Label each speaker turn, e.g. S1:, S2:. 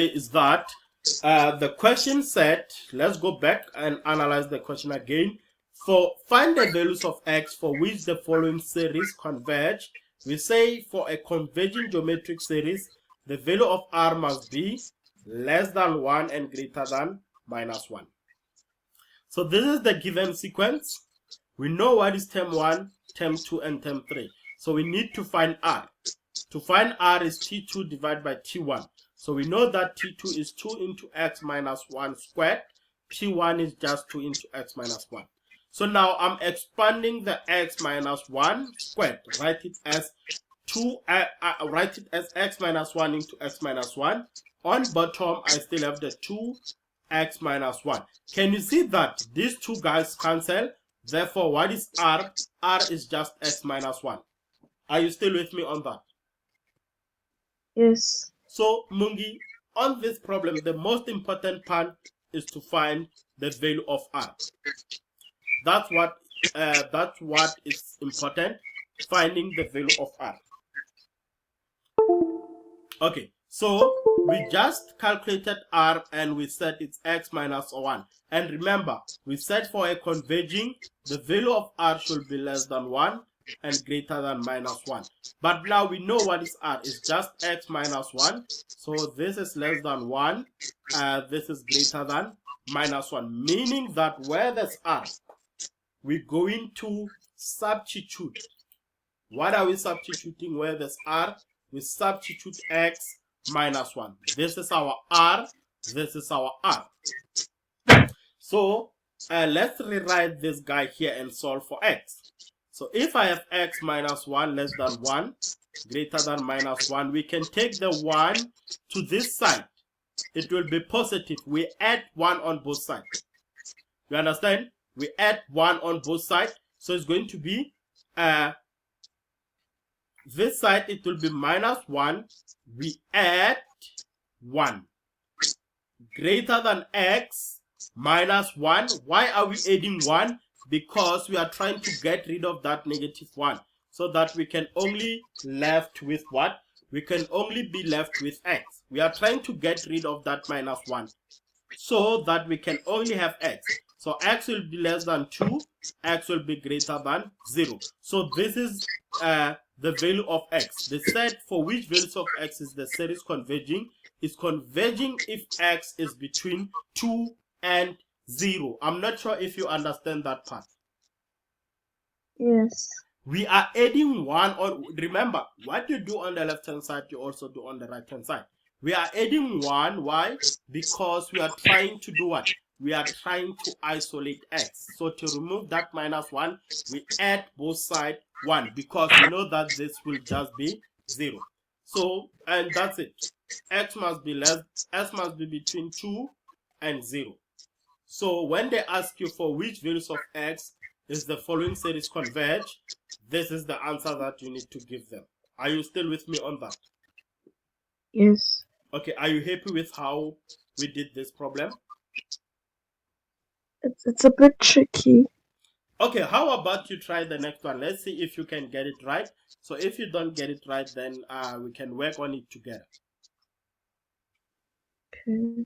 S1: is that the question said, let's go back and analyze the question again. Find the values of x for which the following series converge. We say for a converging geometric series, the value of r must be less than 1 and greater than minus 1. So this is the given sequence. We know what is term 1, term 2, and term 3. So we need to find r. To find r is t2 divided by t1. So we know that t2 is 2 into x minus 1 squared. t1 is just 2 into x minus 1. So now I'm expanding the x minus 1 squared. Write it as x minus 1 into x minus 1. On bottom, I still have the 2x minus 1. Can you see that these two guys cancel? Therefore, what is r? R is just x minus 1. Are you still with me on that?
S2: Yes.
S1: So, Mungi, on this problem, the most important part is to find the value of r. That's what is important, finding the value of r. Okay, so we just calculated r and we said it's x minus 1. And remember, we said for a converging, the value of r should be less than 1 and greater than minus 1. But now we know what is r. It's just x minus 1. So this is less than 1. This is greater than minus 1. Meaning that where there's r, we're going to substitute. What are we substituting where there's r? We substitute x minus 1. This is our r. This is our r. So let's rewrite this guy here and solve for x. So if I have x minus 1 less than 1, greater than minus 1, we can take the 1 to this side. It will be positive. We add 1 on both sides. You understand? We add 1 on both sides. So it's going to be, this side it will be minus 1. We add 1. Greater than x minus 1. Why are we adding 1? Because we are trying to get rid of that negative 1. So that we can only left with what? We can only be left with x. We are trying to get rid of that minus 1. So that we can only have x. So x will be less than 2. X will be greater than 0. So this is the value of x. The set for which values of x is the series converging is converging if x is between 2 and 0. I'm not sure if you understand that part.
S2: Yes.
S1: We are adding 1 on. Remember, what you do on the left hand side, you also do on the right hand side. We are adding 1. Why? Because we are trying to do what? We are trying to isolate x. So to remove that minus 1, we add both sides 1 because we know that this will just be 0. So, and that's it. X must be between 2 and 0. So when they ask you for which values of x is the following series converge, this is the answer that you need to give them. Are you still with me on that?
S2: Yes.
S1: Okay, are you happy with how we did this problem?
S2: It's a bit tricky.
S1: Okay, how about you try the next one? Let's see if you can get it right. So if you don't get it right, then we can work on it together.
S2: Okay.